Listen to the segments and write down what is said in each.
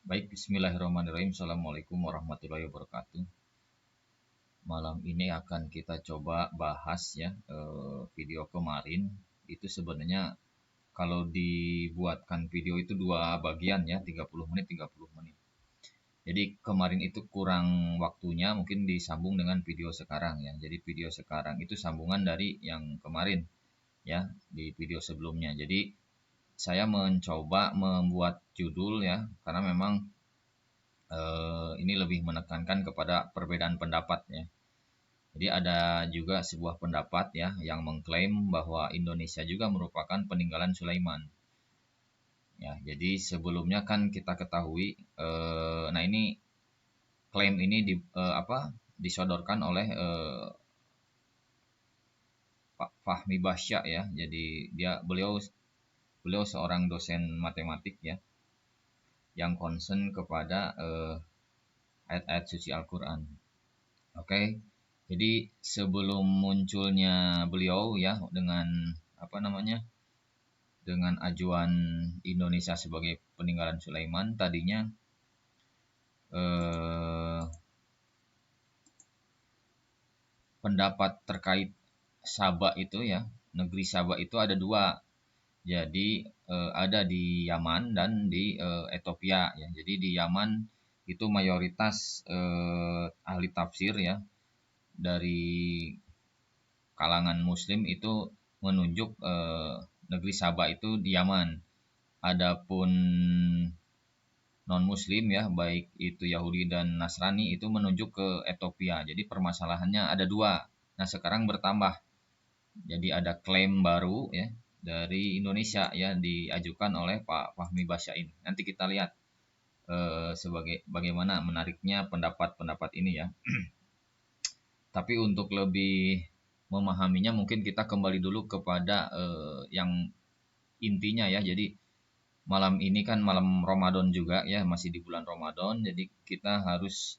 Baik, bismillahirrahmanirrahim. Assalamualaikum warahmatullahi wabarakatuh. Malam ini akan kita coba bahas ya video kemarin. Itu sebenarnya kalau dibuatkan video itu dua bagian ya, 30 menit, 30 menit. Jadi kemarin itu kurang waktunya, mungkin disambung dengan video sekarang ya. Jadi video sekarang itu sambungan dari yang kemarin ya, di video sebelumnya. Jadi saya mencoba membuat judul ya, karena memang ini lebih menekankan kepada perbedaan pendapat ya. Jadi ada juga sebuah pendapat ya yang mengklaim bahwa Indonesia juga merupakan peninggalan Sulaiman. Ya, jadi sebelumnya kan kita ketahui, nah ini klaim ini disodorkan oleh Pak Fahmi Basya ya. Jadi beliau beliau seorang dosen matematik ya yang concern kepada ayat-ayat suci Al-Quran. Oke, jadi sebelum munculnya beliau ya dengan apa namanya dengan ajuan Indonesia sebagai peninggalan Sulaiman, tadinya eh, pendapat terkait Sabah itu ya, negeri Sabah itu ada dua. Jadi ada di Yaman dan di Ethiopia ya. Jadi di Yaman itu mayoritas ahli tafsir ya dari kalangan Muslim itu menunjuk negeri Sabah itu di Yaman. Adapun non-Muslim ya, baik itu Yahudi dan Nasrani itu menunjuk ke Ethiopia. Jadi permasalahannya ada dua. Nah sekarang bertambah. Jadi ada klaim baru ya dari Indonesia ya diajukan oleh Pak Fahmi Basya ini. Nanti kita lihat sebagai bagaimana menariknya pendapat-pendapat ini ya. Tapi untuk lebih memahaminya mungkin kita kembali dulu kepada yang intinya ya. Jadi malam ini kan malam Ramadan juga ya, masih di bulan Ramadan. Jadi kita harus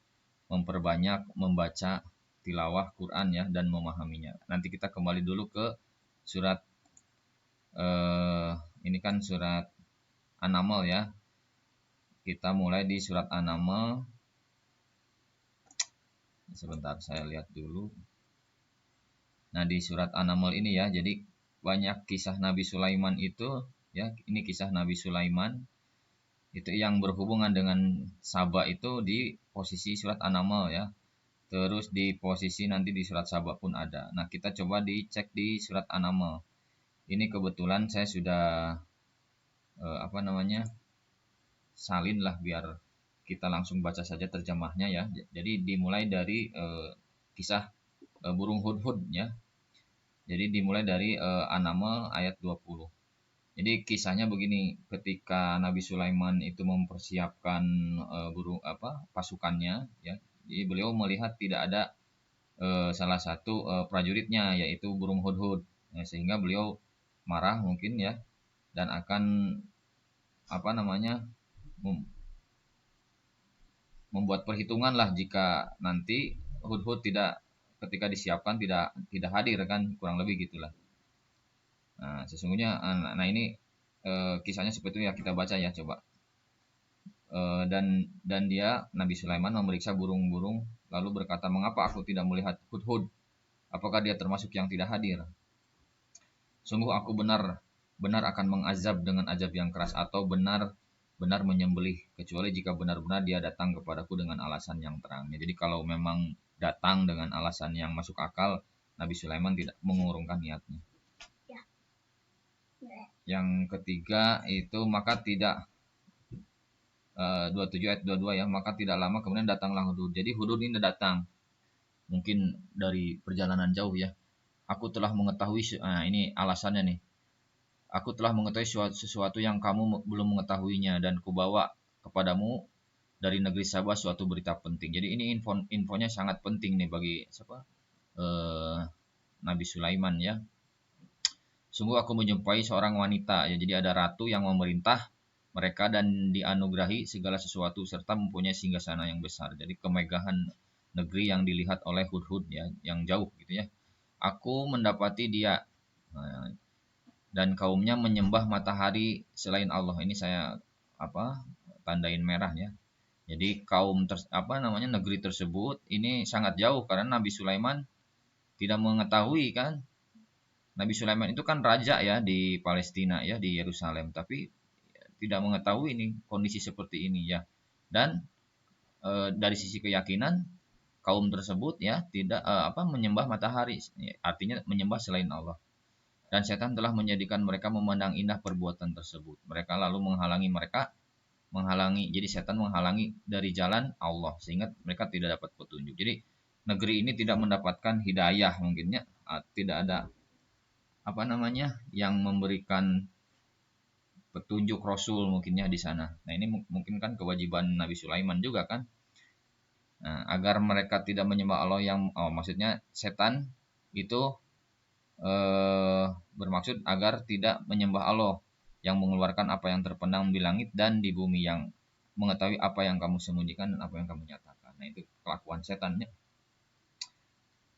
memperbanyak membaca tilawah Quran ya dan memahaminya. Nanti kita kembali dulu ke surat eh, ini kan surat An-Naml ya. Kita mulai di surat An-Naml. Sebentar saya lihat dulu. Nah, di surat An-Naml ini ya, jadi banyak kisah Nabi Sulaiman itu ya, ini kisah Nabi Sulaiman itu yang berhubungan dengan Saba itu di posisi surat An-Naml ya. Terus di posisi nanti di surat Saba pun ada. Nah, kita coba dicek di surat An-Naml. Ini kebetulan saya sudah apa namanya? Salin lah biar kita langsung baca saja terjemahnya ya. Jadi dimulai dari kisah burung hudhud ya. Jadi dimulai dari An-Naml ayat 20. Jadi kisahnya begini, ketika Nabi Sulaiman itu mempersiapkan burung apa pasukannya ya. Jadi beliau melihat tidak ada salah satu prajuritnya yaitu burung hudhud. Ya, sehingga beliau marah mungkin ya dan akan apa namanya membuat perhitungan lah jika nanti hudhud tidak ketika disiapkan tidak hadir kan kurang lebih gitulah. Nah, sesungguhnya nah ini kisahnya seperti itu ya kita baca ya coba. Dan dia Nabi Sulaiman memeriksa burung-burung lalu berkata, "Mengapa aku tidak melihat hudhud? Apakah dia termasuk yang tidak hadir? Sungguh aku benar akan mengazab dengan azab yang keras atau benar menyembelih kecuali jika benar-benar dia datang kepadaku dengan alasan yang terang." Jadi kalau memang datang dengan alasan yang masuk akal, Nabi Sulaiman tidak mengurungkan niatnya. Yang ketiga itu maka tidak 27 ayat 22 ya, maka tidak lama kemudian datanglah hudud. Jadi hudud ini datang mungkin dari perjalanan jauh ya. Aku telah mengetahui, nah ini alasannya nih. Aku telah mengetahui sesuatu yang kamu belum mengetahuinya dan kubawa kepadamu dari negeri Sabah suatu berita penting. Jadi ini infonya sangat penting nih bagi siapa? Nabi Sulaiman ya. Sungguh aku menjumpai seorang wanita ya. Jadi ada ratu yang memerintah mereka dan dianugerahi segala sesuatu serta mempunyai singgasana yang besar. Jadi kemegahan negeri yang dilihat oleh hudhud ya, yang jauh gitu ya. Aku mendapati dia dan kaumnya menyembah matahari selain Allah. Ini saya apa tandain merah ya. Jadi negeri tersebut ini sangat jauh karena Nabi Sulaiman tidak mengetahui kan. Nabi Sulaiman itu kan raja ya di Palestina ya, di Yerusalem, tapi tidak mengetahui ini kondisi seperti ini ya. Dan dari sisi keyakinan kaum tersebut ya tidak menyembah matahari, artinya menyembah selain Allah. Dan setan telah menjadikan mereka memandang indah perbuatan tersebut. Mereka lalu menghalangi, jadi setan menghalangi dari jalan Allah sehingga mereka tidak dapat petunjuk. Jadi negeri ini tidak mendapatkan hidayah mungkinnya, tidak ada yang memberikan petunjuk Rasul mungkinnya di sana. Nah ini mungkin kan kewajiban Nabi Sulaiman juga kan. Nah, agar mereka tidak menyembah Allah maksudnya setan itu bermaksud agar tidak menyembah Allah yang mengeluarkan apa yang terpendam di langit dan di bumi, yang mengetahui apa yang kamu sembunyikan dan apa yang kamu nyatakan. Nah itu kelakuan setannya.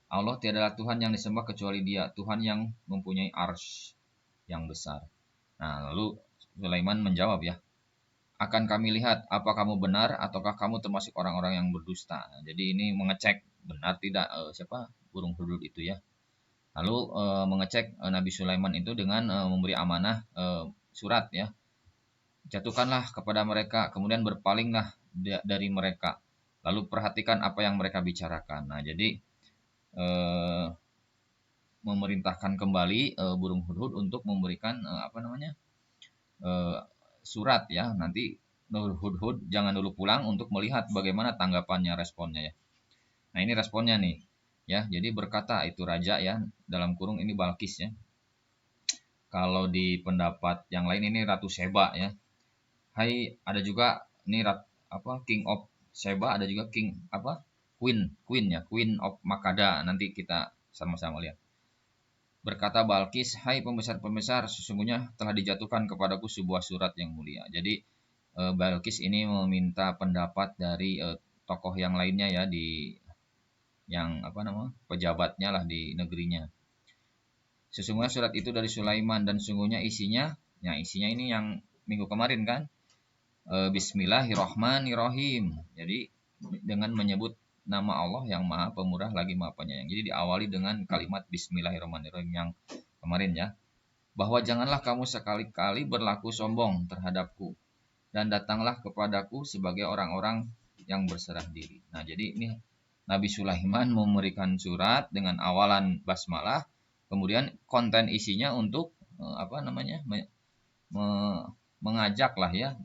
Allah tiadalah Tuhan yang disembah kecuali Dia, Tuhan yang mempunyai arsy yang besar. Nah lalu Sulaiman menjawab ya, akan kami lihat apa kamu benar ataukah kamu termasuk orang-orang yang berdusta. Nah, jadi ini mengecek benar tidak burung hudud itu ya. Lalu mengecek Nabi Sulaiman itu dengan memberi amanah surat ya. Jatuhkanlah kepada mereka, kemudian berpalinglah dari mereka. Lalu perhatikan apa yang mereka bicarakan. Nah, jadi memerintahkan kembali burung hudhud untuk memberikan surat ya. Nanti hudhud jangan dulu pulang untuk melihat bagaimana tanggapannya, responnya ya. Nah, ini responnya nih. Ya, jadi berkata itu raja ya, dalam kurung ini Balkis ya. Kalau di pendapat yang lain ini Ratu Seba ya. Ada juga ini King of Seba, ada juga Queen ya, Queen of Makada. Nanti kita sama-sama lihat. Berkata Balkis, hai pembesar-pembesar, sesungguhnya telah dijatuhkan kepadaku sebuah surat yang mulia. Jadi Balkis ini meminta pendapat dari tokoh yang lainnya ya, pejabatnya lah di negerinya. Sesungguhnya surat itu dari Sulaiman dan sungguhnya isinya ini yang minggu kemarin kan, Bismillahirrahmanirrahim. Jadi dengan menyebut nama Allah yang Maha Pemurah lagi Maha Penyayang. Jadi diawali dengan kalimat Bismillahirrahmanirrahim yang kemarin ya, bahwa janganlah kamu sekali-kali berlaku sombong terhadapku dan datanglah kepadaku sebagai orang-orang yang berserah diri. Nah jadi ini Nabi Sulaiman memberikan surat dengan awalan basmalah, kemudian konten isinya untuk mengajak lah ya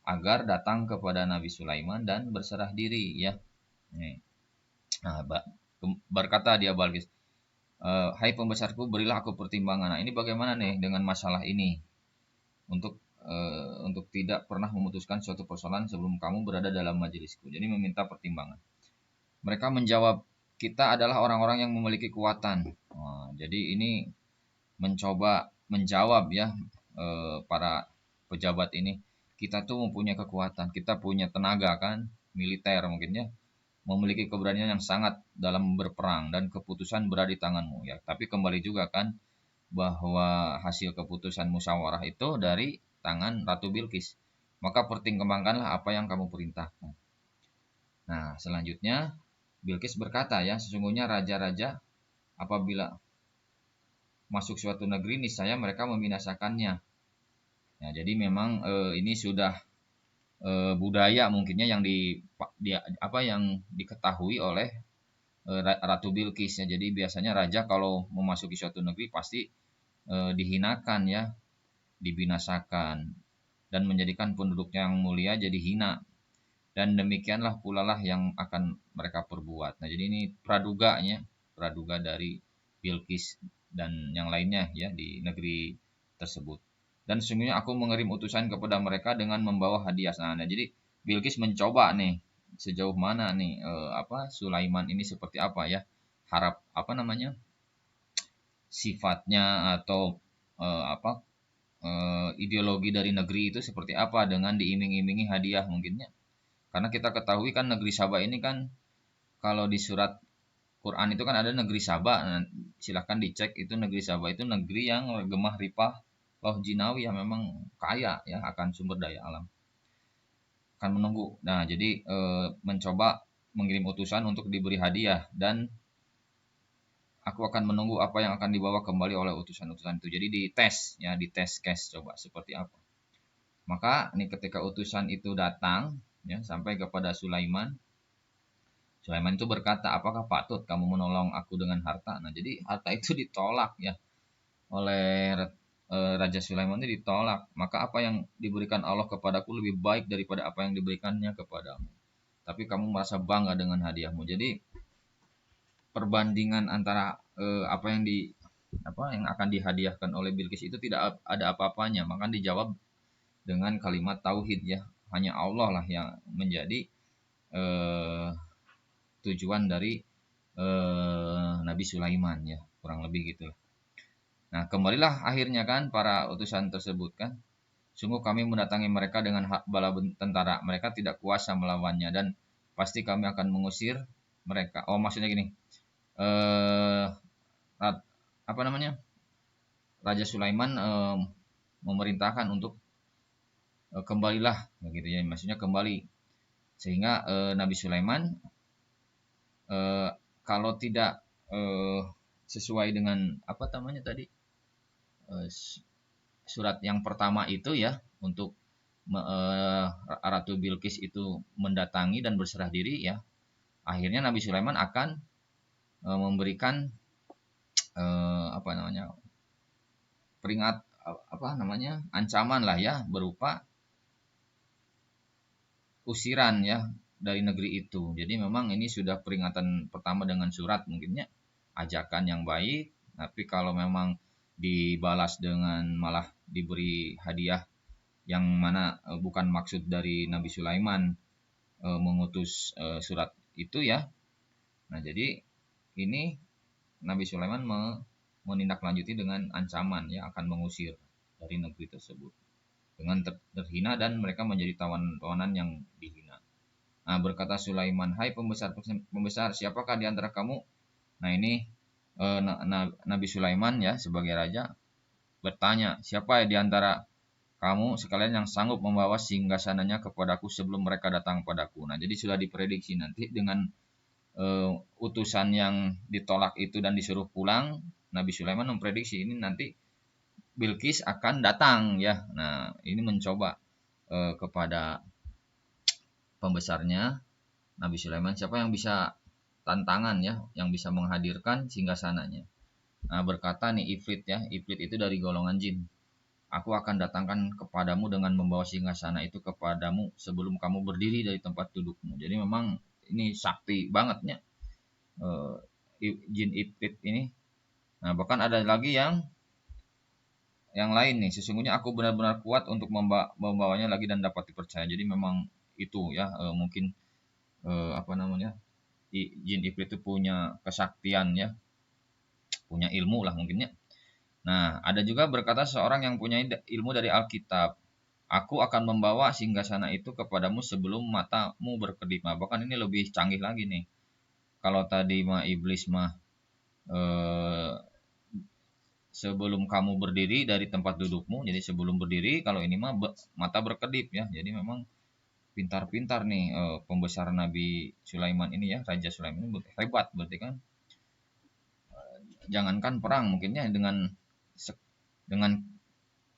agar datang kepada Nabi Sulaiman dan berserah diri ya. Nah, berkata dia Balkis, hai pembesarku, berilah aku pertimbangan. Nah ini bagaimana nih dengan masalah ini untuk tidak pernah memutuskan suatu persoalan sebelum kamu berada dalam majelisku. Jadi meminta pertimbangan. Mereka menjawab, kita adalah orang-orang yang memiliki kekuatan. Jadi ini mencoba menjawab ya para pejabat ini. Kita tuh mempunyai kekuatan, kita punya tenaga kan, militer mungkin ya, memiliki keberanian yang sangat dalam berperang dan keputusan berada di tanganmu ya. Tapi kembali juga kan bahwa hasil keputusan musyawarah itu dari tangan Ratu Bilqis. Maka pertimbangkanlah apa yang kamu perintahkan. Nah, selanjutnya Bilqis berkata ya, sesungguhnya raja-raja apabila masuk suatu negeri niscaya mereka membinasakannya. Nah, jadi memang ini sudah budaya mungkinnya yang yang diketahui oleh Ratu Bilqis ya. Jadi biasanya raja kalau memasuki suatu negeri pasti dihinakan ya, dibinasakan dan menjadikan penduduknya yang mulia jadi hina. Dan demikianlah pula lah yang akan mereka perbuat. Nah, jadi ini praduga dari Bilqis dan yang lainnya ya di negeri tersebut. Dan sesungguhnya aku mengirim utusan kepada mereka dengan membawa hadiah. Nah, jadi Bilqis mencoba nih sejauh mana nih Sulaiman ini seperti apa ya, sifatnya atau ideologi dari negeri itu seperti apa dengan diiming-imingi hadiah mungkinnya. Karena kita ketahui kan negeri Saba ini kan, kalau di surat Quran itu kan ada negeri Saba. Nah, silahkan dicek, itu negeri Saba itu negeri yang gemah ripah loh jinawi yang memang kaya ya akan sumber daya alam. akan menunggu. Nah, jadi mencoba mengirim utusan untuk diberi hadiah, dan aku akan menunggu apa yang akan dibawa kembali oleh utusan-utusan itu. Jadi dites ya, dites case coba seperti apa. Maka ini ketika utusan itu datang ya sampai kepada Sulaiman, Sulaiman itu berkata, apakah patut kamu menolong aku dengan harta? Nah, jadi harta itu ditolak ya oleh Raja Sulaiman, itu ditolak. Maka apa yang diberikan Allah kepadaku lebih baik daripada apa yang diberikannya kepadamu. Tapi kamu merasa bangga dengan hadiahmu. Jadi perbandingan antara apa yang akan dihadiahkan oleh Bilqis itu tidak ada apa-apanya. Maka dijawab dengan kalimat tauhid ya. Hanya Allah lah yang menjadi eh, tujuan dari Nabi Sulaiman ya, kurang lebih gitu. Nah, kembalilah akhirnya kan para utusan tersebut kan. Sungguh kami mendatangi mereka dengan bala tentara. Mereka tidak kuasa melawannya, dan pasti kami akan mengusir mereka. Oh, maksudnya gini. Eh apa namanya? Raja Sulaiman memerintahkan untuk kembalilah begitu ya. Maksudnya kembali, sehingga Nabi Sulaiman kalau tidak sesuai dengan apa namanya tadi, surat yang pertama itu ya, untuk Ratu Bilqis itu mendatangi dan berserah diri ya, akhirnya Nabi Sulaiman akan memberikan apa namanya, peringat apa namanya, ancaman lah ya, berupa usiran ya dari negeri itu. Jadi memang ini sudah peringatan pertama dengan surat, mungkinnya ajakan yang baik, tapi kalau memang dibalas dengan malah diberi hadiah yang mana bukan maksud dari Nabi Sulaiman mengutus surat itu ya. Nah, jadi ini Nabi Sulaiman menindaklanjuti dengan ancaman ya, akan mengusir dari negeri tersebut dengan terhina, dan mereka menjadi tawanan yang dihina. Nah, berkata Sulaiman, hai pembesar, siapakah di antara kamu? Nah, ini Nabi Sulaiman ya sebagai raja bertanya, siapa di antara kamu sekalian yang sanggup membawa singgasananya kepadaku sebelum mereka datang padaku. Nah, jadi sudah diprediksi nanti dengan utusan yang ditolak itu dan disuruh pulang, Nabi Sulaiman memprediksi ini nanti Bilqis akan datang ya. Nah, ini mencoba kepada pembesarnya Nabi Sulaiman, siapa yang bisa tantangan ya, yang bisa menghadirkan singgasananya. Nah, berkata nih Ifrit ya, Ifrit itu dari golongan jin. Aku akan datangkan kepadamu dengan membawa singgasana itu kepadamu sebelum kamu berdiri dari tempat dudukmu. Jadi memang ini sakti bangetnya jin Ifrit ini. Nah, bahkan ada lagi yang lain nih, sesungguhnya aku benar-benar kuat untuk membawanya lagi dan dapat dipercaya. Jadi memang itu ya, mungkin apa namanya, jin Ifrit itu punya kesaktian ya, punya ilmu lah mungkinnya. Nah, ada juga berkata seorang yang punya ilmu dari Alkitab, aku akan membawa singgasana itu kepadamu sebelum matamu berkedip. Nah, bahkan ini lebih canggih lagi nih. Kalau tadi mah iblis mah eh, sebelum kamu berdiri dari tempat dudukmu, jadi sebelum berdiri, kalau ini mah mata berkedip ya. Jadi memang pintar-pintar nih pembesar Nabi Sulaiman ini ya, Raja Sulaiman ini hebat berarti kan. Jangankan perang, mungkinnya dengan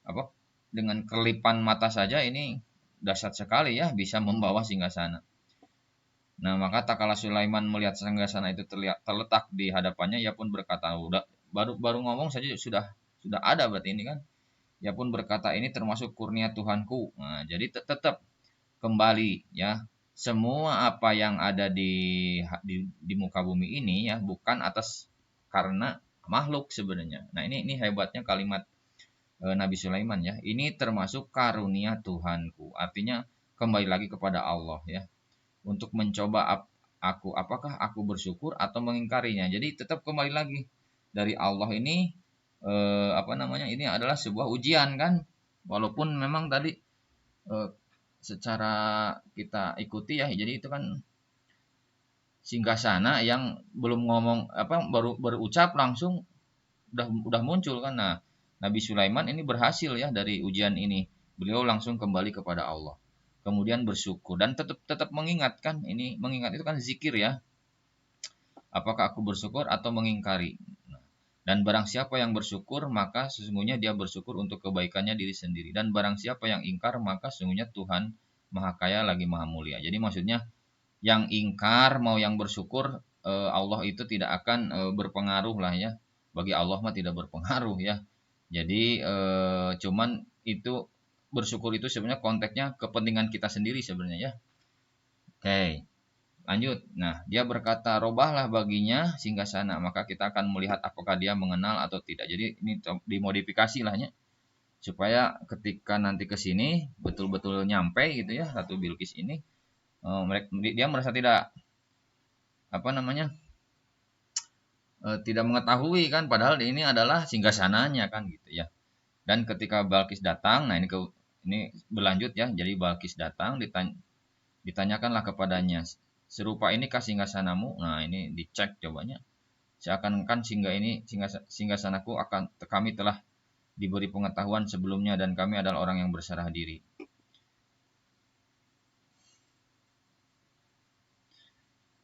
apa, dengan kelipan mata saja ini dahsyat sekali ya, bisa membawa singgasana. Nah, maka tak kala Sulaiman melihat singgasana itu terletak di hadapannya, ia pun berkata, udah baru ngomong saja sudah ada berarti ini kan. Ia pun berkata, ini termasuk kurnia Tuhanku. Nah, jadi tetap kembali ya, semua apa yang ada di muka bumi ini ya bukan atas karena makhluk sebenarnya. Nah, ini hebatnya kalimat Nabi Sulaiman ya. Ini termasuk karunia Tuhanku. Artinya kembali lagi kepada Allah ya. Untuk mencoba apakah aku bersyukur atau mengingkarinya. Jadi tetap kembali lagi dari Allah ini apa namanya? Ini adalah sebuah ujian kan. Walaupun memang tadi secara kita ikuti ya, jadi itu kan singgasana yang belum ngomong apa, baru berucap langsung udah muncul kan. Nah, Nabi Sulaiman ini berhasil ya dari ujian ini, beliau langsung kembali kepada Allah. kemudian bersyukur dan tetap tetap mengingatkan. Ini mengingat itu kan zikir ya. Apakah aku bersyukur atau mengingkari? Nah, dan barang siapa yang bersyukur, maka sesungguhnya dia bersyukur untuk kebaikannya diri sendiri. Dan barang siapa yang ingkar, maka sesungguhnya Tuhan Maha Kaya lagi Maha Mulia. Jadi maksudnya yang ingkar mau yang bersyukur, Allah itu tidak akan berpengaruh lah ya. Bagi Allah mah tidak berpengaruh ya. Jadi cuman itu bersyukur itu sebenarnya konteksnya kepentingan kita sendiri sebenarnya ya. Oke. Lanjut. Nah, dia berkata, "Robahlah baginya singgasana, maka kita akan melihat apakah dia mengenal atau tidak." Jadi ini dimodifikasi lahnya supaya ketika nanti ke sini betul-betul nyampe gitu ya Ratu Bilqis ini, dia merasa tidak apa namanya? Tidak mengetahui kan padahal ini adalah singgasananya kan gitu ya. Dan ketika Balkis datang, nah ini berlanjut ya. Jadi Balkis datang ditanyakanlah kepadanya, serupa ini kah singgasanamu? Nah, ini dicek cobanya. Seakan-akan singgasanaku akan kami telah diberi pengetahuan sebelumnya dan kami adalah orang yang berserah diri.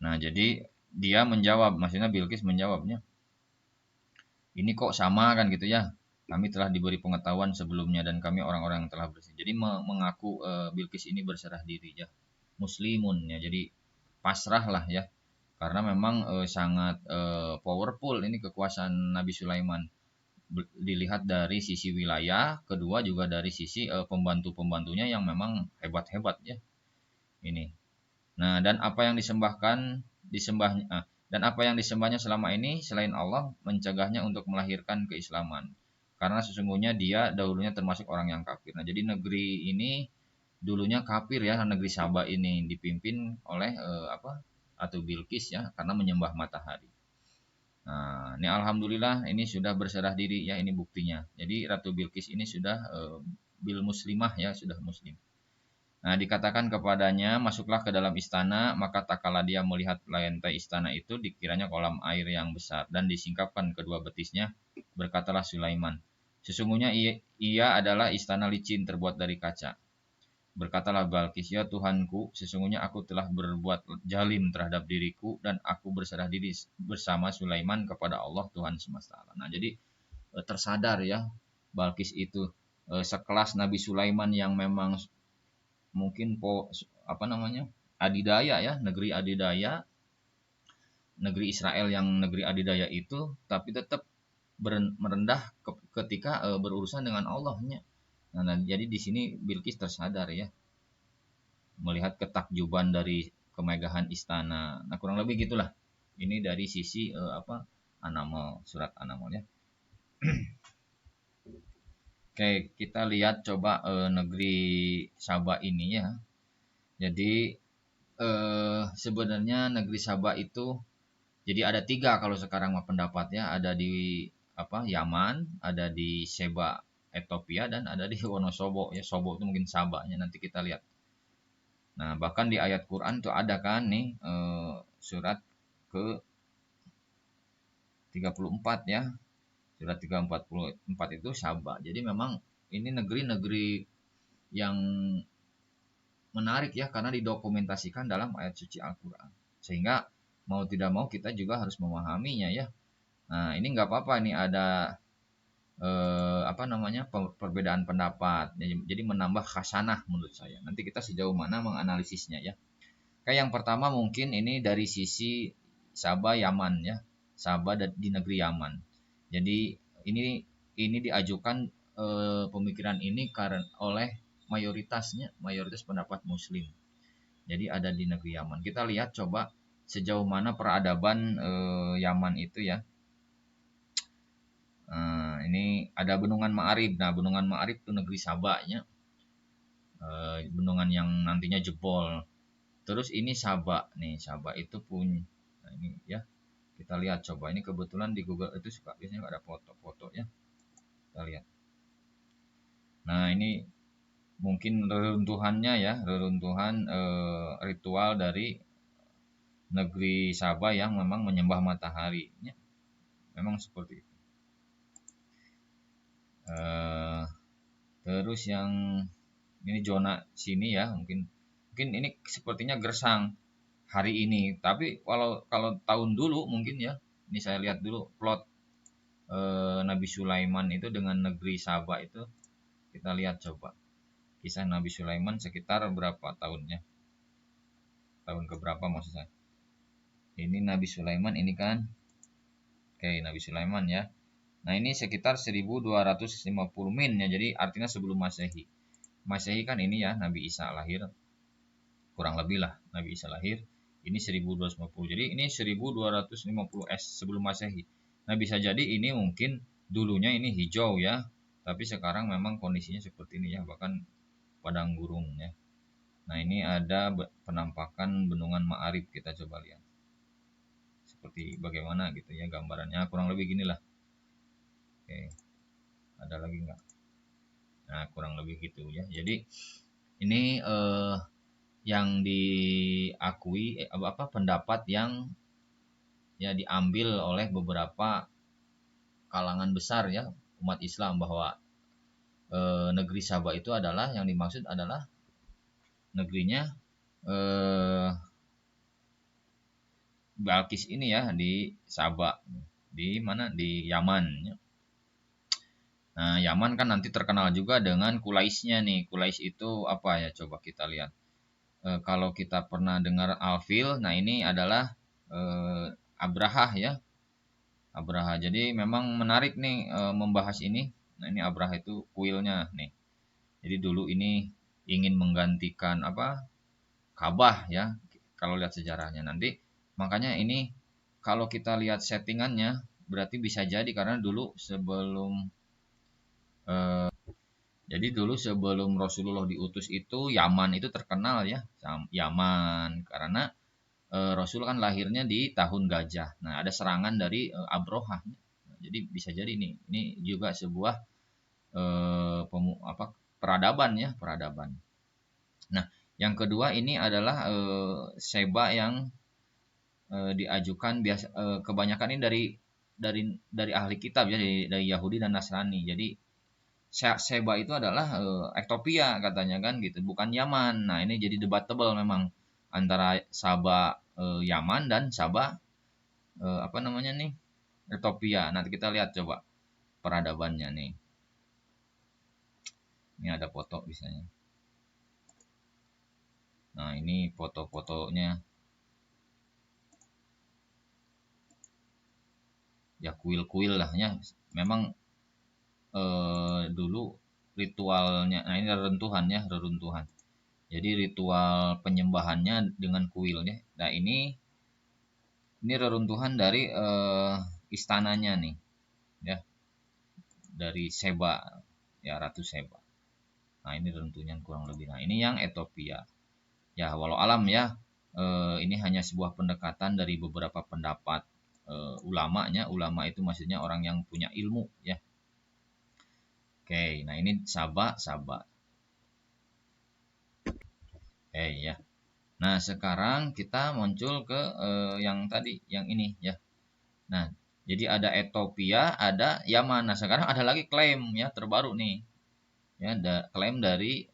Nah, jadi dia menjawab, maksudnya Bilqis menjawabnya, ini kok sama kan gitu ya. Kami telah diberi pengetahuan sebelumnya dan kami orang-orang yang telah bersih. Jadi mengaku Bilqis ini berserah diri ya. Muslimun ya. Jadi pasrah lah ya. Karena memang sangat powerful ini kekuasaan Nabi Sulaiman. Dilihat dari sisi wilayah, kedua juga dari sisi pembantu-pembantunya yang memang hebat-hebat ya. Ini. Nah, dan apa yang disembahnya selama ini selain Allah mencegahnya untuk melahirkan keislaman. Karena sesungguhnya dia dahulunya termasuk orang yang kafir. Nah, jadi negeri ini dulunya kafir ya, negeri Saba ini dipimpin oleh atau Bilqis ya, karena menyembah matahari. Nah, ini alhamdulillah ini sudah berserah diri ya, ini buktinya. Jadi Ratu Bilqis ini sudah bil muslimah ya, sudah muslim. Nah, dikatakan kepadanya, masuklah ke dalam istana, maka tak kala dia melihat lantai istana itu, dikiranya kolam air yang besar, dan disingkapkan kedua betisnya, berkatalah Sulaiman, sesungguhnya ia adalah istana licin terbuat dari kaca. Berkatalah Balkis, ya Tuhanku, sesungguhnya aku telah berbuat jalim terhadap diriku, dan aku berserah diri bersama Sulaiman kepada Allah Tuhan semesta alam. Nah, jadi tersadar ya, Balkis itu sekelas Nabi Sulaiman yang memang mungkin apa namanya adidaya ya, negeri adidaya, negeri Israel yang negeri adidaya itu, tapi tetap merendah ketika berurusan dengan Allahnya. Nah, jadi di sini Bilqis tersadar ya, melihat ketakjuban dari kemegahan istana. Nah, kurang lebih gitulah. Ini dari sisi An-Naml, surat An-Naml ya. Oke, kita lihat coba negeri Saba ini ya. Jadi sebenarnya negeri Saba itu jadi ada tiga kalau sekarang mah pendapatnya, ada di Yaman, ada di Seba Ethiopia, dan ada di Wonosobo ya. Sobo itu mungkin Sabanya, nanti kita lihat. Nah, bahkan di ayat Quran tuh ada kan nih surat ke 34 ya. Surat 344 itu Saba. Jadi memang ini negeri-negeri yang menarik ya, karena didokumentasikan dalam ayat suci Al-Quran. Sehingga mau tidak mau kita juga harus memahaminya ya. Nah, ini nggak apa-apa nih ada perbedaan pendapat. Jadi menambah khasanah menurut saya. Nanti kita sejauh mana menganalisisnya ya. Kayak yang pertama mungkin ini dari sisi Sabah Yaman ya. Sabah di negeri Yaman. Jadi ini diajukan pemikiran ini karena oleh mayoritas pendapat Muslim. Jadi ada di negeri Yaman. Kita lihat coba sejauh mana peradaban Yaman itu ya. Ini ada Bendungan Ma'arib. Nah, Bendungan Ma'arib itu negeri Sabaknya. Bendungan yang nantinya jebol. Terus ini Sabak nih, Sabak itu punya. Nah, ini ya. Kita lihat coba, ini kebetulan di Google itu biasanya ada foto-foto ya. Kita lihat. Nah, ini mungkin reruntuhannya ya, reruntuhan ritual dari negeri Sabah yang memang menyembah matahari. Ya. Memang seperti itu. Terus yang Ini zona sini ya, mungkin mungkin ini sepertinya gersang hari ini. Tapi kalau tahun dulu mungkin ya, ini saya lihat dulu plot Nabi Sulaiman itu dengan negeri Saba itu, kita lihat coba kisah Nabi Sulaiman sekitar berapa tahunnya, tahun keberapa maksud saya. Ini Nabi Sulaiman ini kan, oke, Nabi Sulaiman ya. Nah ini sekitar 1250 min ya, jadi artinya sebelum Masehi. Masehi kan ini ya, Nabi Isa lahir, kurang lebih lah Nabi Isa lahir. Ini 1250, jadi ini 1250 sebelum Masehi. Nah bisa jadi ini mungkin dulunya ini hijau ya, tapi sekarang memang kondisinya seperti ini ya, bahkan padang gurun ya. Nah ini ada penampakan bendungan Ma'arib, kita coba lihat seperti bagaimana gitu ya gambarannya, kurang lebih gini lah. Oke, ada lagi nggak? Nah kurang lebih gitu ya. Jadi ini yang diakui apa pendapat yang ya diambil oleh beberapa kalangan besar ya umat Islam, bahwa negeri Sabah itu adalah yang dimaksud adalah negerinya eh, Balkis ini ya, di Sabah, di mana, di Yaman ya. Nah Yaman kan nanti terkenal juga dengan Quraisy-nya nih. Quraisy itu apa ya, coba kita lihat. Kalau kita pernah dengar Alfil, nah ini adalah Abraha ya. Abraha. Jadi memang menarik nih membahas ini. Nah ini Abraha itu kuilnya nih. Jadi dulu ini ingin menggantikan apa, Ka'bah ya. Kalau lihat sejarahnya nanti, makanya ini kalau kita lihat settingannya berarti bisa jadi karena dulu sebelum eh, jadi dulu sebelum Rasulullah diutus itu Yaman itu terkenal ya, Yaman karena Rasul kan lahirnya di tahun gajah. Nah, ada serangan dari Abrohah. Nah, jadi bisa jadi ini juga sebuah apa, peradaban ya, peradaban. Nah, yang kedua ini adalah seba yang diajukan biasa, kebanyakan ini dari ahli kitab ya, dari Yahudi dan Nasrani. Jadi Seba itu adalah Ethiopia katanya kan gitu, bukan Yaman. Nah, ini jadi debatable memang antara Saba Yaman dan Saba apa namanya nih, Ethiopia. Nanti kita lihat coba peradabannya nih. Ini ada foto misalnya. Nah, ini foto-fotonya. Ya kuil-kuil lah ya. Memang dulu ritualnya. Nah, ini reruntuhan ya, reruntuhan. Jadi ritual penyembahannya dengan kuilnya. Nah, ini reruntuhan dari istananya nih ya, dari Seba ya, Ratu Seba. Nah ini reruntuhan kurang lebih. Nah ini yang Ethiopia ya, walau alam ya, ini hanya sebuah pendekatan dari beberapa pendapat ulamanya. Ulama itu maksudnya orang yang punya ilmu ya. Oke, nah ini Sabah, Sabah. Oke ya. Nah sekarang kita muncul ke yang tadi, yang ini ya. Nah, jadi ada Ethiopia, ada Yaman. Nah, sekarang ada lagi klaim ya terbaru nih. Ya, ada klaim dari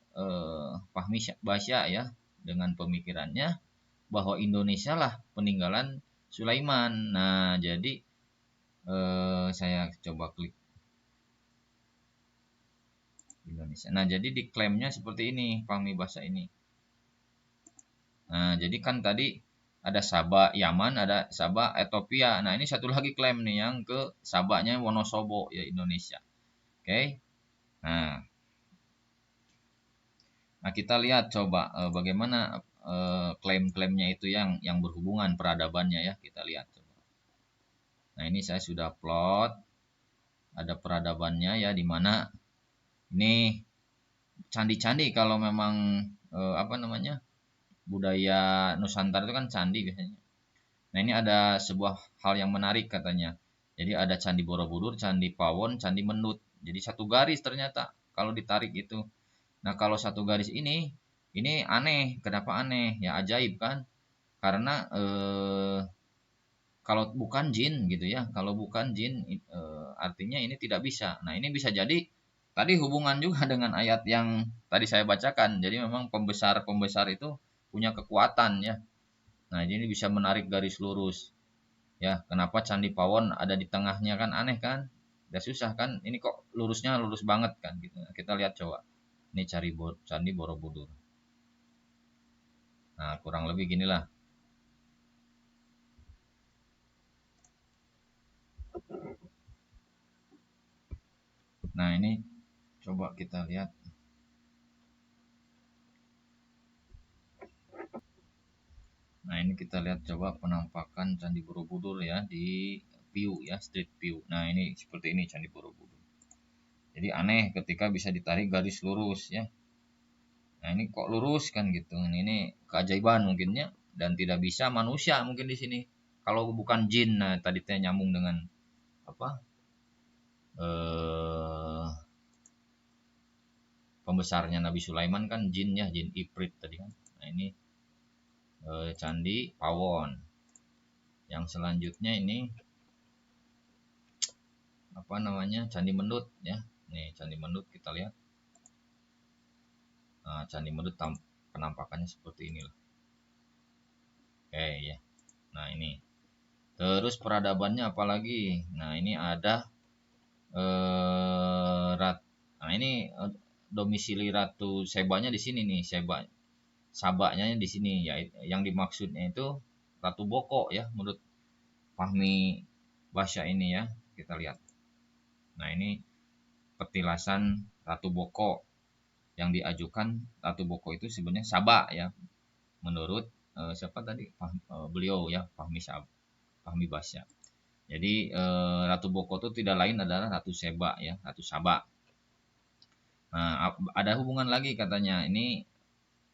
Fahmi Basya ya, dengan pemikirannya bahwa Indonesia lah peninggalan Sulaiman. Nah, jadi saya coba klik Indonesia. Nah, jadi diklaimnya seperti ini, Fahmi Basya ini. Nah, jadi kan tadi ada Sabah Yaman, ada Sabah Ethiopia. Nah, ini satu lagi klaim nih yang ke Sabahnya Wonosobo ya, Indonesia. Oke. Nah, kita lihat coba bagaimana klaim-klaimnya itu yang berhubungan peradabannya ya, kita lihat coba. Nah, ini saya sudah plot ada peradabannya ya, di mana ini candi-candi kalau memang apa namanya, budaya Nusantara itu kan candi biasanya. Nah, ini ada sebuah hal yang menarik katanya. Jadi ada Candi Borobudur, Candi Pawon, Candi Menut. Jadi satu garis ternyata kalau ditarik itu. Nah, kalau satu garis ini aneh. Kenapa aneh? Ya ajaib kan? Karena kalau bukan jin gitu ya. Kalau bukan jin artinya ini tidak bisa. Nah, ini bisa jadi tadi hubungan juga dengan ayat yang tadi saya bacakan. Jadi memang pembesar-pembesar itu punya kekuatan ya. Nah, ini bisa menarik garis lurus. Ya, kenapa Candi Pawon ada di tengahnya kan aneh kan? Udah susah kan? Ini kok lurusnya lurus banget kan gitu. Nah, kita lihat coba. Ini Candi Borobudur. Nah, kurang lebih ginilah. Nah, ini coba kita lihat. Nah, ini kita lihat coba penampakan Candi Borobudur ya di view ya, street view. Nah, ini seperti ini Candi Borobudur. Jadi aneh ketika bisa ditarik garis lurus ya. Nah, ini kok lurus kan gitu. Ini keajaiban mungkinnya dan tidak bisa manusia mungkin di sini. Kalau bukan jin, nah tadi saya nyambung dengan apa? Eh Pembesarnya Nabi Sulaiman kan jin ya, jin Ifrit tadi kan. Nah, ini Candi Pawon. Yang selanjutnya ini apa namanya? Candi Mendut ya. Nih, Candi Mendut kita lihat. Nah, Candi Mendut penampakannya seperti ini lah. Oke ya. Nah, ini. Terus peradabannya apalagi? Nah, ini ada nah ini domisili Ratu Sebanya di sini nih, Sabanya di sini ya, yang dimaksudnya itu Ratu Boko ya menurut Fahmi Basya ini ya. Kita lihat. Nah, ini petilasan Ratu Boko yang diajukan. Ratu Boko itu sebenarnya Saba ya menurut siapa tadi? Beliau ya, Fahmi Basya. Jadi Ratu Boko itu tidak lain adalah Ratu Seba ya, Ratu Saba. Nah, ada hubungan lagi katanya. Ini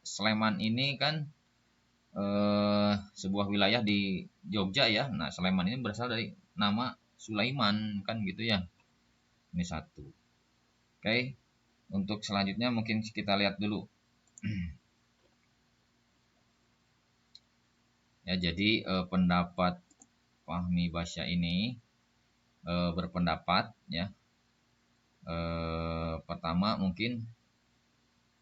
Sleman ini kan sebuah wilayah di Jogja ya. Nah, Sleman ini berasal dari nama Sulaiman kan gitu ya. Ini satu. Oke. Untuk selanjutnya mungkin kita lihat dulu. Ya, jadi pendapat Fahmi Basya ini berpendapat ya. Pertama mungkin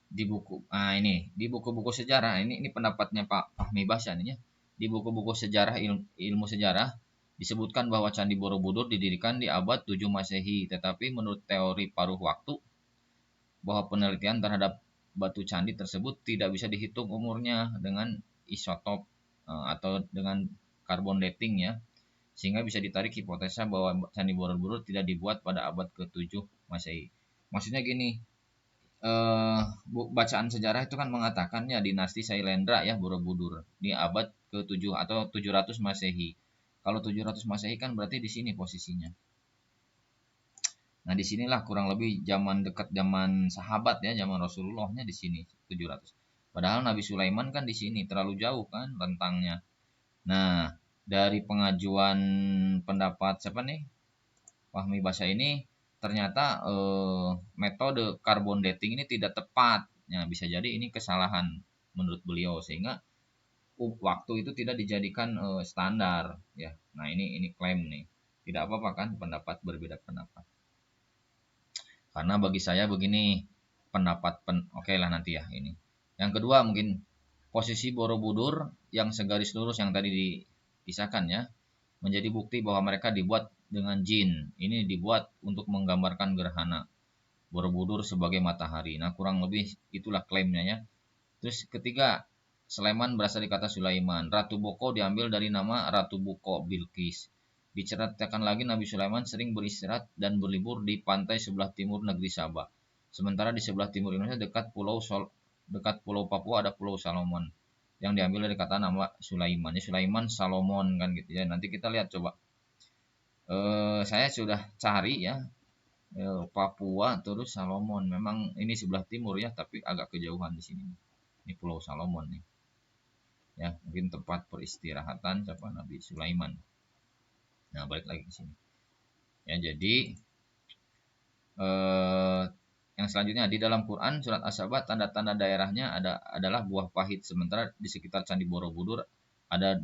di buku ini di buku-buku sejarah ini pendapatnya Pak Fahmi Basya nih ya. Di buku-buku sejarah ilmu sejarah disebutkan bahwa Candi Borobudur didirikan di abad 7 Masehi, tetapi menurut teori paruh waktu bahwa penelitian terhadap batu candi tersebut tidak bisa dihitung umurnya dengan isotop atau dengan carbon dating ya, sehingga bisa ditarik hipotesa bahwa Candi Borobudur tidak dibuat pada abad ke-7 Masehi. Maksudnya gini, bacaan sejarah itu kan mengatakan ya dinasti Sailendra ya Borobudur di abad ke-7 atau 700 Masehi. Kalau 700 Masehi kan berarti di sini posisinya. Nah, disinilah kurang lebih zaman dekat zaman sahabat ya, zaman Rasulullahnya di sini 700. Padahal Nabi Sulaiman kan di sini terlalu jauh kan rentangnya. Nah, dari pengajuan pendapat siapa nih? Fahmi Basya ini ternyata metode carbon dating ini tidak tepat. Ya, bisa jadi ini kesalahan menurut beliau sehingga waktu itu tidak dijadikan standar ya. Nah, ini klaim nih. Tidak apa-apa kan pendapat berbeda pendapat. Karena bagi saya begini oke lah nanti ya ini. Yang kedua mungkin posisi Borobudur yang segaris lurus yang tadi dikisahkan ya menjadi bukti bahwa mereka dibuat dengan jin. Ini dibuat untuk menggambarkan gerhana Borobudur sebagai matahari. Nah, kurang lebih itulah klaimnya ya. Terus ketiga, Sleman berasal dari kata Sulaiman. Ratu Boko diambil dari nama Ratu Buko Bilqis. Diceritakan lagi Nabi Sulaiman sering beristirahat dan berlibur di pantai sebelah timur negeri Sabah. Sementara di sebelah timur Indonesia dekat Pulau Papua ada Pulau Salomon yang diambil dari kata nama Sulaiman. Ya, Sulaiman Salomon kan gitu ya. Nanti kita lihat coba. Saya sudah cari ya Papua terus Salomon. Memang ini sebelah timur ya, tapi agak kejauhan di sini. Ini Pulau Salomon nih. Ya, mungkin tempat peristirahatan siapa Nabi Sulaiman. Nah, balik lagi ke sini. Ya, jadi yang selanjutnya di dalam Quran surat As-Sabah tanda-tanda daerahnya adalah buah pahit, sementara di sekitar Candi Borobudur ada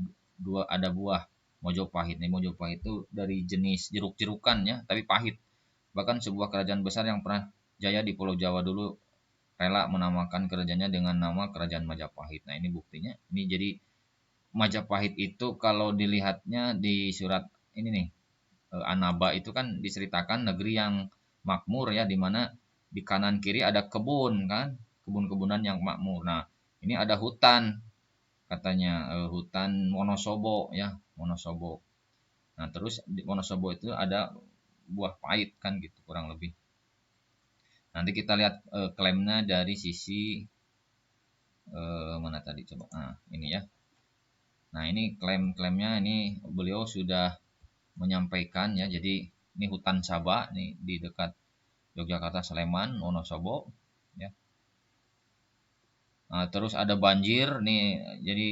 buah Mojopahit. Nih Mojopahit itu dari jenis jeruk-jerukan ya, tapi pahit. Bahkan sebuah kerajaan besar yang pernah Jaya di Pulau Jawa dulu rela menamakan kerajaannya dengan nama Kerajaan Majapahit. Nah, ini buktinya. Ini jadi Majapahit itu kalau dilihatnya di surat ini nih, Anaba itu kan diceritakan negeri yang makmur ya, di mana di kanan kiri ada kebun kan, kebun-kebunan yang makmur. Nah, ini ada hutan katanya, hutan Wonosobo ya, Wonosobo. Nah, terus di Wonosobo itu ada buah pahit kan gitu kurang lebih. Nanti kita lihat klaimnya dari sisi mana tadi coba. Nah, ini ya. Nah, ini klaim-klaimnya ini beliau sudah menyampaikan ya. Jadi ini hutan Saba nih di dekat Yogyakarta, Sleman, Wonosobo ya. Nah, terus ada banjir nih. Jadi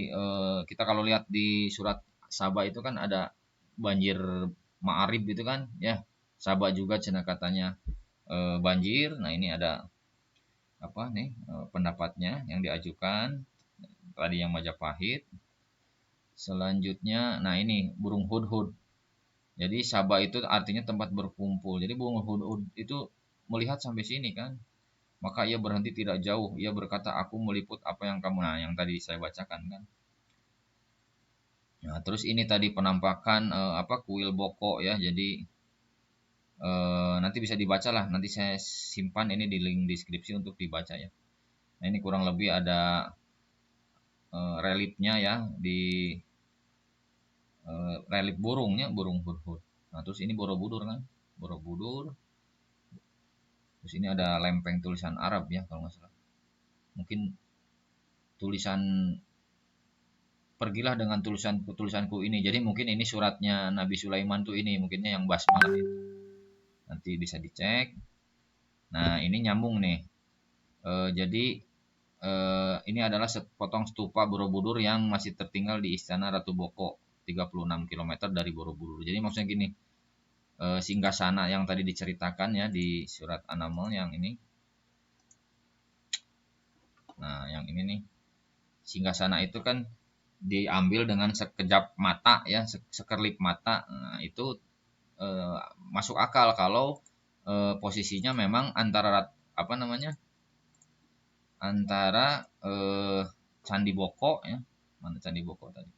kita kalau lihat di surat Saba itu kan ada banjir Ma'arib itu kan ya. Saba juga cina katanya banjir. Nah, ini ada apa nih pendapatnya yang diajukan tadi yang Majapahit. Selanjutnya, nah ini burung hudhud. Jadi Sabah itu artinya tempat berkumpul. Jadi burung hudhud itu melihat sampai sini kan. Maka ia berhenti tidak jauh. Ia berkata, aku meliput apa yang kamu. Nah, yang tadi saya bacakan kan. Nah, terus ini tadi penampakan apa kuil boko ya. Jadi nanti bisa dibaca lah. Nanti saya simpan ini di link deskripsi untuk dibaca ya. Nah, ini kurang lebih ada reliefnya ya di relief burungnya, burung hudhud. Nah, terus ini Borobudur kan, Borobudur. Terus ini ada lempeng tulisan Arab ya kalau nggak salah. Mungkin tulisan pergilah dengan tulisanku ini. Jadi mungkin ini suratnya Nabi Sulaiman tuh ini, mungkinnya yang basmalah itu. Nanti bisa dicek. Nah, ini nyambung nih. Jadi ini adalah sepotong stupa Borobudur yang masih tertinggal di Istana Ratu Boko, 36 km dari Borobudur. Jadi maksudnya gini, singgasana yang tadi diceritakan ya di surat An-Naml yang ini. Nah, yang ini nih. Singgasana itu kan diambil dengan sekejap mata ya, sekerlip mata. Nah, itu masuk akal kalau posisinya memang antara apa namanya? Antara Candi Boko ya. Mana Candi Boko tadi?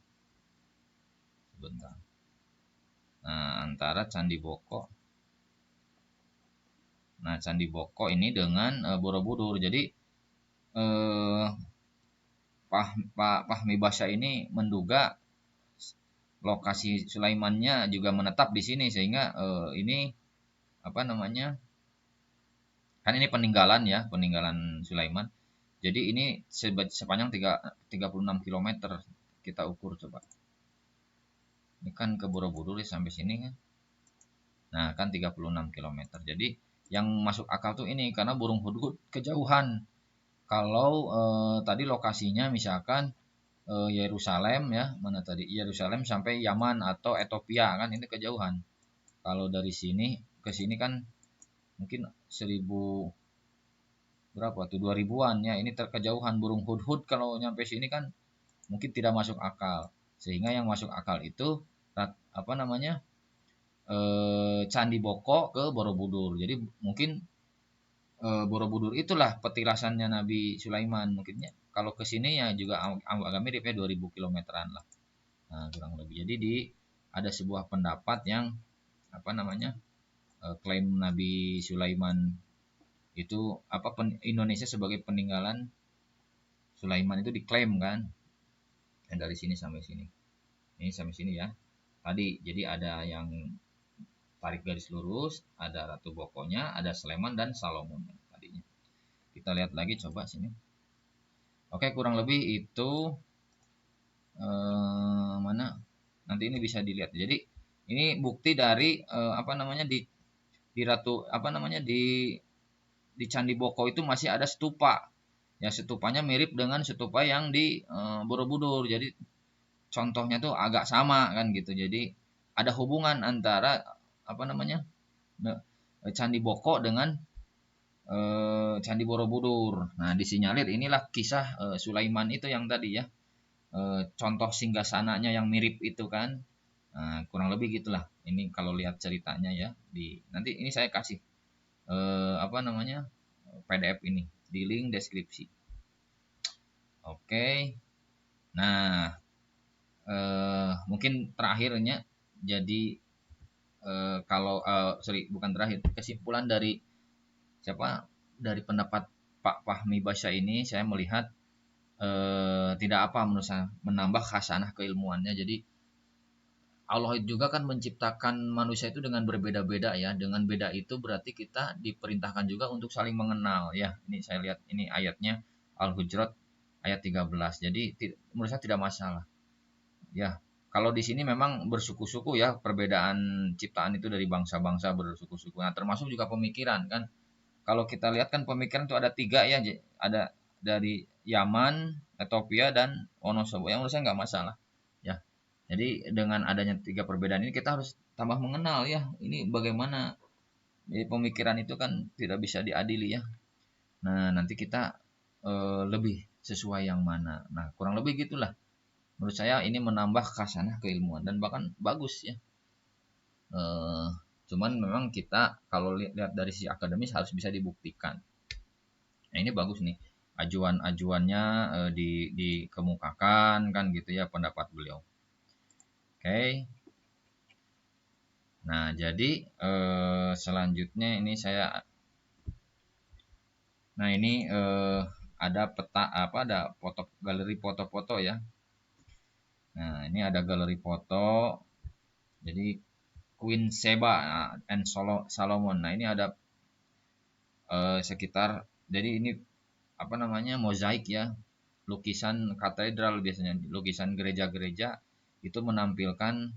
Sebentar. Nah, antara Candi Boko. Nah, Candi Boko ini dengan Borobudur. Jadi Pak Fahmi Basya ini menduga lokasi Sulaimannya juga menetap di sini sehingga ini apa namanya kan ini peninggalan ya peninggalan Sulaiman. Jadi ini sepanjang 36 km kita ukur coba. Ini kan ke Borobudur ya, sampai sini kan. Nah kan 36 km. Jadi yang masuk akal tuh ini karena burung hudhud kejauhan. Kalau tadi lokasinya misalkan Yerusalem ya mana tadi Yerusalem sampai Yaman atau Ethiopia kan ini kejauhan. Kalau dari sini ke sini kan mungkin 1000 berapa tuh 2000-an ya ini terkejauhan burung hudhud kalau nyampe sini kan mungkin tidak masuk akal sehingga yang masuk akal itu apa namanya Candi Boko ke Borobudur jadi mungkin Borobudur itulah petilasannya Nabi Sulaiman mungkinnya kalau ke sini ya juga agak mirip ya 2000 kilometeran lah. Nah, kurang lebih. Jadi ada sebuah pendapat yang apa namanya klaim Nabi Sulaiman itu apa Indonesia sebagai peninggalan Sulaiman itu diklaim kan dan dari sini sampai sini. Ini sampai sini ya. Tadi jadi ada yang tarik garis lurus, ada Ratu Bokonya, ada Sleman dan Salomon tadinya. Kita lihat lagi coba sini. Oke, kurang lebih itu mana nanti ini bisa dilihat. Jadi ini bukti dari apa namanya di Ratu apa namanya di Candi Boko itu masih ada stupa. Ya stupanya mirip dengan stupa yang di Borobudur. Jadi contohnya tuh agak sama kan gitu. Jadi ada hubungan antara apa namanya Candi Boko dengan Candi Borobudur. Nah disinyalir inilah kisah Sulaiman itu yang tadi ya. Contoh singgasananya yang mirip itu kan. Nah, kurang lebih gitulah. Ini kalau lihat ceritanya ya di nanti ini saya kasih apa namanya PDF ini di link deskripsi. Oke. Nah, mungkin terakhirnya, jadi kalau bukan terakhir, kesimpulan dari pendapat Pak Fahmi Basya ini, saya melihat tidak apa menurut saya menambah khasanah keilmuannya. Jadi Allah juga kan menciptakan manusia itu dengan berbeda-beda ya. Dengan beda itu berarti kita diperintahkan juga untuk saling mengenal ya. Ini saya lihat ini ayatnya Al-Hujurat ayat 13. Jadi menurut saya tidak masalah. Ya, kalau di sini memang bersuku-suku ya, perbedaan ciptaan itu dari bangsa-bangsa bersuku-suku. Nah, termasuk juga pemikiran kan. Kalau kita lihat kan pemikiran itu ada 3 ya. Ada dari Yaman, Ethiopia, dan Wonosobo. Yang menurut saya nggak masalah. Ya, jadi dengan adanya 3 perbedaan ini kita harus tambah mengenal ya. Ini bagaimana, jadi pemikiran itu kan tidak bisa diadili ya. Nah, nanti kita lebih sesuai yang mana. Nah, kurang lebih gitulah. Menurut saya ini menambah khasanah keilmuan dan bahkan bagus ya. Cuman memang kita kalau lihat dari sisi akademis harus bisa dibuktikan. Nah, ini bagus nih. Ajuan-ajuannya dikemukakan kan gitu ya pendapat beliau. Oke. Nah, jadi selanjutnya ini ada peta ada galeri foto-foto ya. Nah, ini ada galeri foto. Jadi Queen Sheba and Solomon. Nah, ini ada sekitar, jadi ini mozaik ya. Lukisan katedral, biasanya lukisan gereja-gereja itu menampilkan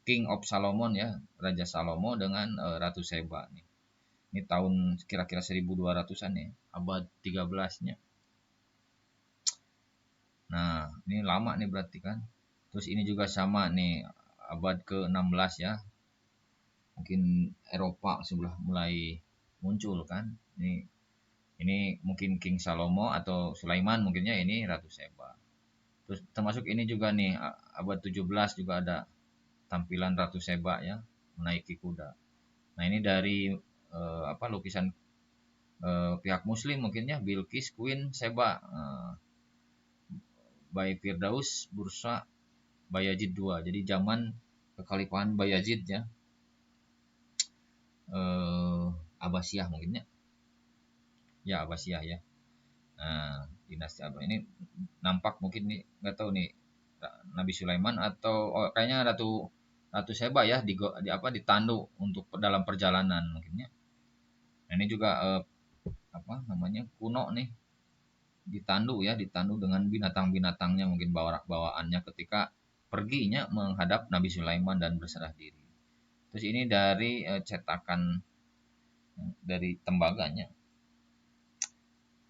King of Solomon ya, Raja Salomo dengan Ratu Sheba nih. Ini tahun kira-kira 1200-an ya, abad 13-nya. Nah, ini lama nih berarti kan. Terus ini juga sama nih, abad ke-16 ya. Mungkin Eropa sebelah mulai muncul kan. Ini mungkin King Salomo atau Sulaiman mungkinnya, ini Ratu Sheba. Terus termasuk ini juga nih, abad 17 juga ada tampilan Ratu Sheba ya, menaiki kuda. Nah, ini dari lukisan pihak muslim mungkinnya, Bilqis Queen Sheba by Firdaus Bursa Bayazid II. Jadi zaman kekhalifahan Bayazid ya, Abbasiyah mungkinnya ya, Abbasiyah ya. Nah, dinasti Abbasiyah ini nampak mungkin nih, nggak tahu nih Nabi Sulaiman atau kayaknya Ratu Sheba ya, ditandu untuk dalam perjalanan mungkinnya. Nah, ini juga kuno nih, ditandu dengan binatang-binatangnya, mungkin bawaannya ketika perginya menghadap Nabi Sulaiman dan berserah diri. Terus ini dari cetakan dari tembaganya.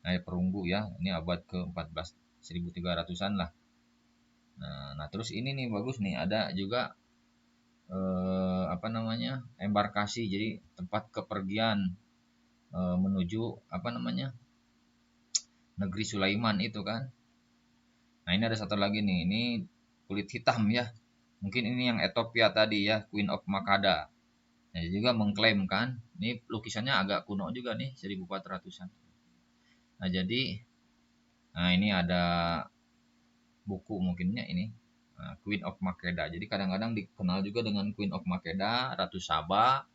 Nah, perunggu ya, ini abad ke-14, 1300-an lah. Nah, terus ini nih bagus nih, ada juga embarkasi, jadi tempat kepergian menuju negeri Sulaiman itu kan. Nah, ini ada satu lagi nih, ini kulit hitam ya. Mungkin ini yang Ethiopia tadi ya, Queen of Makada. Nah, juga mengklaim kan, ini lukisannya agak kuno juga nih, 1400-an. Nah, jadi ini ada buku mungkinnya ini, Queen of Makeda. Jadi kadang-kadang dikenal juga dengan Queen of Makeda, Ratu Saba,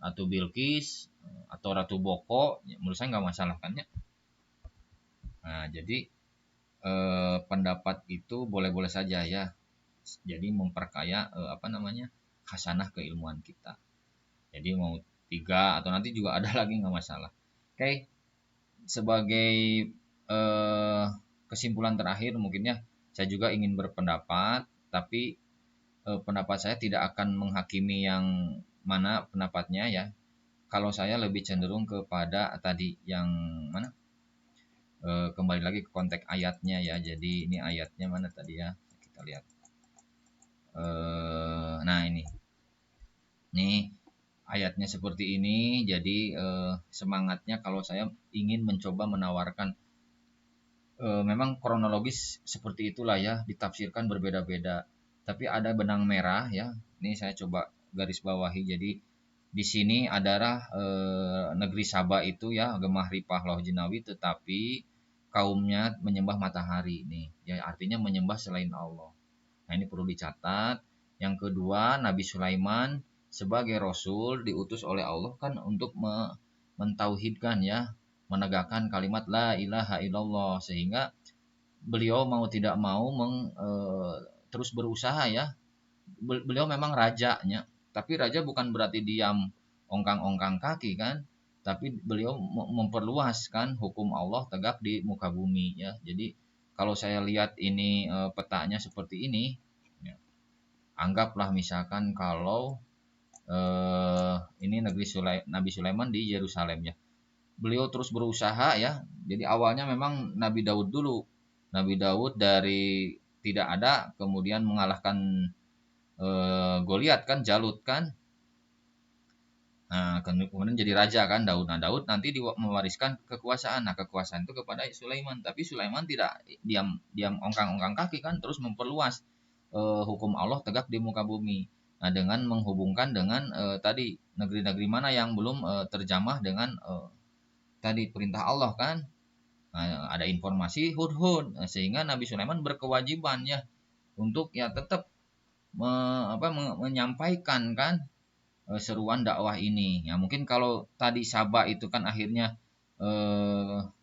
Ratu Bilqis, atau Ratu Boko. Ya, menurut saya nggak masalah kan ya. Nah, jadi pendapat itu boleh-boleh saja ya. Jadi memperkaya khasanah keilmuan kita. Jadi mau 3 atau nanti juga ada lagi nggak masalah. Oke. Sebagai kesimpulan terakhir mungkinnya, saya juga ingin berpendapat, tapi pendapat saya tidak akan menghakimi yang mana pendapatnya ya. Kalau saya lebih cenderung kepada tadi yang mana, kembali lagi ke konteks ayatnya ya. Jadi ini ayatnya mana tadi ya, kita lihat. Nah, ini ayatnya seperti ini. Jadi semangatnya kalau saya ingin mencoba menawarkan, memang kronologis seperti itulah ya, ditafsirkan berbeda-beda, tapi ada benang merah ya. Ini saya coba garis bawahi. Jadi di sini adalah negeri Saba itu ya gemah ripah loh jinawi, tetapi kaumnya menyembah matahari nih. Ya artinya menyembah selain Allah. Nah, ini perlu dicatat. Yang kedua, Nabi Sulaiman sebagai rasul diutus oleh Allah kan untuk mentauhidkan ya, menegakkan kalimat la ilaha illallah, sehingga beliau mau tidak mau terus berusaha ya. Beliau memang rajanya, tapi raja bukan berarti diam ongkang-ongkang kaki kan, tapi beliau memperluas kan hukum Allah tegak di muka bumi ya. Jadi kalau saya lihat ini petanya seperti ini, ya, anggaplah misalkan kalau ini Nabi Sulaiman di Yerusalem ya. Beliau terus berusaha ya. Jadi awalnya memang Nabi Daud dulu. Nabi Daud dari tidak ada kemudian mengalahkan Goliat kan, Jalut kan. Nah, kemudian jadi raja kan Daud. Nah, Daud nanti mewariskan kekuasaan. Nah, kekuasaan itu kepada Sulaiman. Tapi Sulaiman tidak diam ongkang-ongkang kaki kan, terus memperluas hukum Allah tegak di muka bumi. Nah, dengan menghubungkan dengan tadi negeri-negeri mana yang belum terjamah dengan tadi perintah Allah kan. Nah, ada informasi hudhud. Nah, sehingga Nabi Sulaiman berkewajiban ya untuk ya tetap menyampaikan kan seruan dakwah ini. Ya mungkin kalau tadi Sabah itu kan akhirnya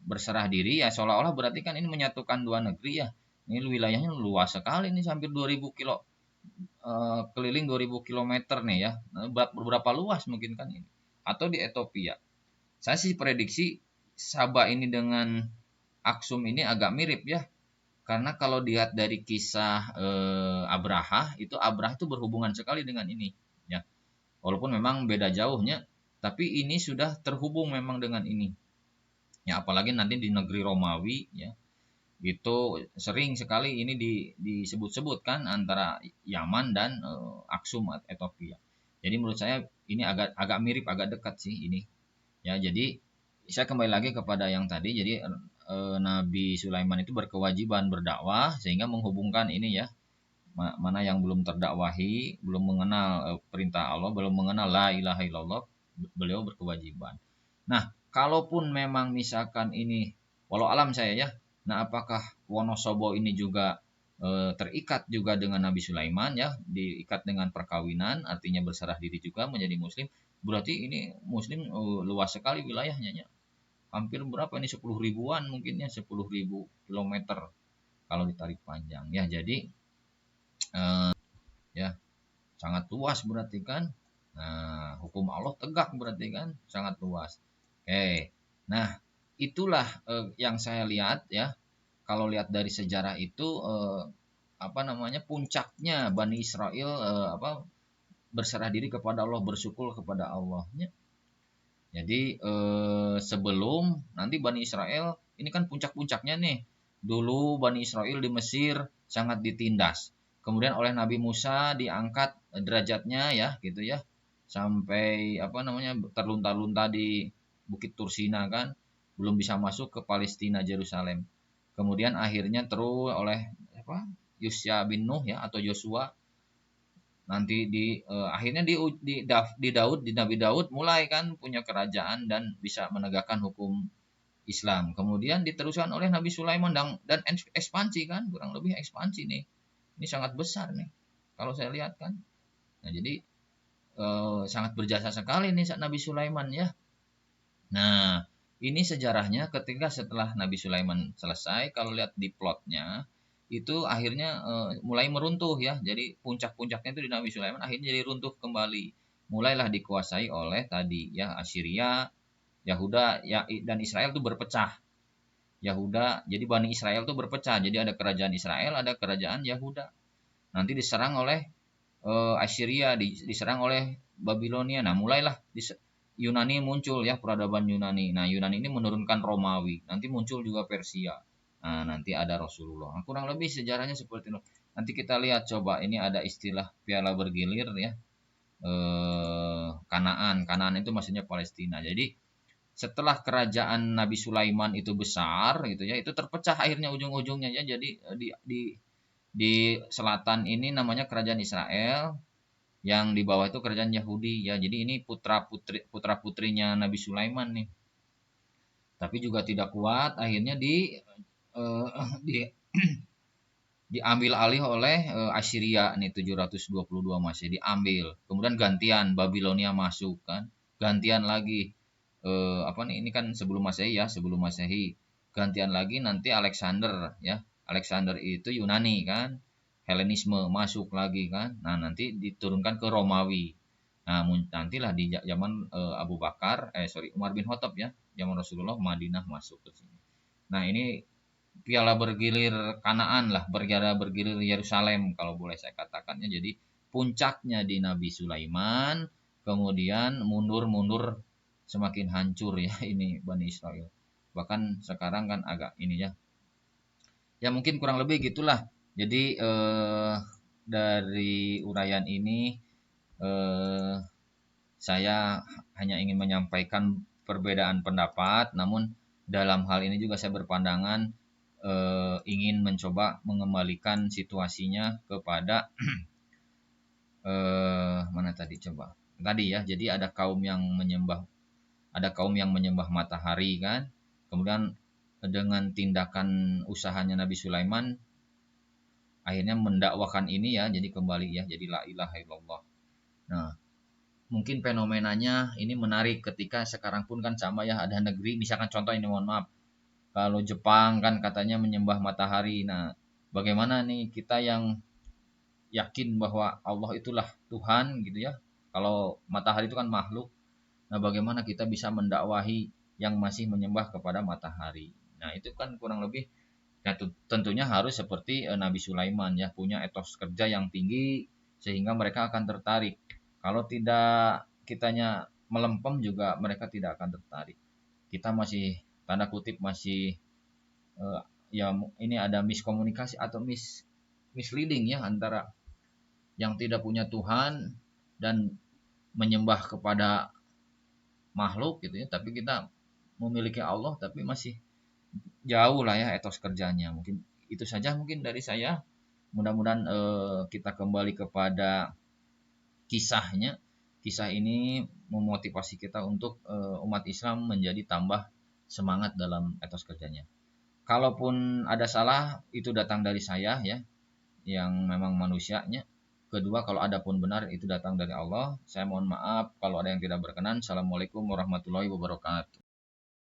berserah diri ya, seolah-olah berarti kan ini menyatukan dua negeri ya. Ini wilayahnya luas sekali, ini hampir 2000 kilo keliling 2000 kilometer nih ya. Nah, berapa luas mungkin kan ini. Atau di Ethiopia. Saya sih prediksi Sabah ini dengan Aksum ini agak mirip ya. Karena kalau dilihat dari kisah Abraha, itu Abraha itu berhubungan sekali dengan ini ya. Walaupun memang beda jauhnya, tapi ini sudah terhubung memang dengan ini. Ya, apalagi nanti di negeri Romawi ya, itu sering sekali ini disebut-sebut kan antara Yaman dan Aksum Ethiopia. Jadi menurut saya ini agak mirip, agak dekat sih ini. Ya, jadi saya kembali lagi kepada yang tadi. Jadi Nabi Sulaiman itu berkewajiban berdakwah sehingga menghubungkan ini ya, mana yang belum terdakwahi, belum mengenal perintah Allah, belum mengenal la ilaha illallah, beliau berkewajiban. Nah, kalaupun memang misalkan ini, walau alam saya ya, nah apakah Wonosobo ini juga terikat juga dengan Nabi Sulaiman ya, diikat dengan perkawinan, artinya berserah diri juga menjadi muslim, berarti ini muslim luas sekali wilayahnya ya. Hampir berapa ini 10 ribuan mungkin ya, 10.000 kilometer kalau ditarik panjang ya. Jadi ya sangat luas berarti kan. Nah, hukum Allah tegak berarti kan, sangat luas. Oke. Nah, itulah yang saya lihat ya. Kalau lihat dari sejarah itu puncaknya Bani Israel berserah diri kepada Allah, bersyukur kepada Allah. Jadi sebelum nanti Bani Israel ini kan puncak-puncaknya nih. Dulu Bani Israel di Mesir sangat ditindas. Kemudian oleh Nabi Musa diangkat derajatnya ya gitu ya. Sampai terlunta-lunta di Bukit Tursina kan, belum bisa masuk ke Palestina Yerusalem. Kemudian akhirnya terus oleh Yusya bin Nuh ya atau Yosua, nanti akhirnya di Nabi Daud mulai kan punya kerajaan dan bisa menegakkan hukum Islam. Kemudian diteruskan oleh Nabi Sulaiman dan ekspansi kan, kurang lebih ekspansi nih. Ini sangat besar nih kalau saya lihat kan. Nah, jadi sangat berjasa sekali nih Nabi Sulaiman ya. Nah, ini sejarahnya ketika setelah Nabi Sulaiman selesai, kalau lihat di plotnya itu akhirnya mulai meruntuh ya. Jadi puncak-puncaknya itu di Nabi Sulaiman akhirnya jadi runtuh kembali. Mulailah dikuasai oleh tadi ya Assyria, Yahuda ya, dan Israel itu berpecah. Yahuda, jadi Bani Israel itu berpecah. Jadi ada kerajaan Israel, ada kerajaan Yahuda. Nanti diserang oleh Assyria, diserang oleh Babilonia. Nah, mulailah Yunani muncul ya, peradaban Yunani. Nah, Yunani ini menurunkan Romawi. Nanti muncul juga Persia. Nah, nanti ada Rasulullah. Nah, kurang lebih sejarahnya seperti itu. Nanti kita lihat coba, ini ada istilah piala bergilir ya. Kanaan itu maksudnya Palestina. Jadi setelah kerajaan Nabi Sulaiman itu besar gitu ya, itu terpecah akhirnya ujung-ujungnya ya. Jadi di selatan ini namanya kerajaan Israel, Yang di bawah itu kerajaan Yahudi ya. Jadi ini putra putrinya Nabi Sulaiman nih. Tapi juga tidak kuat, akhirnya eh, di diambil alih oleh Assyria nih 722 Masehi diambil. Kemudian gantian Babilonia masuk kan. Gantian lagi apa nih, ini kan sebelum Masehi ya, sebelum Masehi. Gantian lagi nanti Alexander ya. Alexander itu Yunani kan. Helenisme masuk lagi kan. Nah, nanti diturunkan ke Romawi. Nah, nantilah di zaman Abu Bakar, Umar bin Khattab ya, zaman Rasulullah Madinah masuk ke sini. Nah, ini piala bergilir Kanaan lah, piala bergilir Yerusalem kalau boleh saya katakannya. Jadi puncaknya di Nabi Sulaiman, kemudian mundur-mundur semakin hancur ya ini Bani Israel. Bahkan sekarang kan agak ini ya. Ya mungkin kurang lebih gitulah. Jadi dari uraian ini eh, saya hanya ingin menyampaikan perbedaan pendapat, namun dalam hal ini juga saya berpandangan ingin mencoba mengembalikan situasinya kepada mana tadi coba. Tadi ya, jadi ada kaum yang menyembah matahari kan. Kemudian dengan tindakan usahanya Nabi Sulaiman akhirnya mendakwakan ini ya, jadi kembali ya, jadi la ilaha illallah. Nah, mungkin fenomenanya ini menarik ketika sekarang pun kan sama ya, ada negeri misalkan contoh ini, mohon maaf, kalau Jepang kan katanya menyembah matahari. Nah, bagaimana nih kita yang yakin bahwa Allah itulah Tuhan gitu ya, kalau matahari itu kan makhluk. Nah, bagaimana kita bisa mendakwahi yang masih menyembah kepada matahari? Nah, itu kan kurang lebih ya, tentunya harus seperti Nabi Sulaiman ya, punya etos kerja yang tinggi sehingga mereka akan tertarik. Kalau tidak kitanya melempem juga mereka tidak akan tertarik. Kita masih tanda kutip masih ya ini ada miskomunikasi atau misleading ya antara yang tidak punya Tuhan dan menyembah kepada makhluk gitu ya, tapi kita memiliki Allah tapi masih jauh lah ya etos kerjanya. Mungkin itu saja mungkin dari saya. Mudah-mudahan kita kembali kepada kisahnya. Kisah ini memotivasi kita untuk umat Islam menjadi tambah semangat dalam etos kerjanya. Kalaupun ada salah itu datang dari saya ya, yang memang manusianya. Kedua, kalau ada pun benar itu datang dari Allah. Saya mohon maaf kalau ada yang tidak berkenan. Assalamualaikum warahmatullahi wabarakatuh.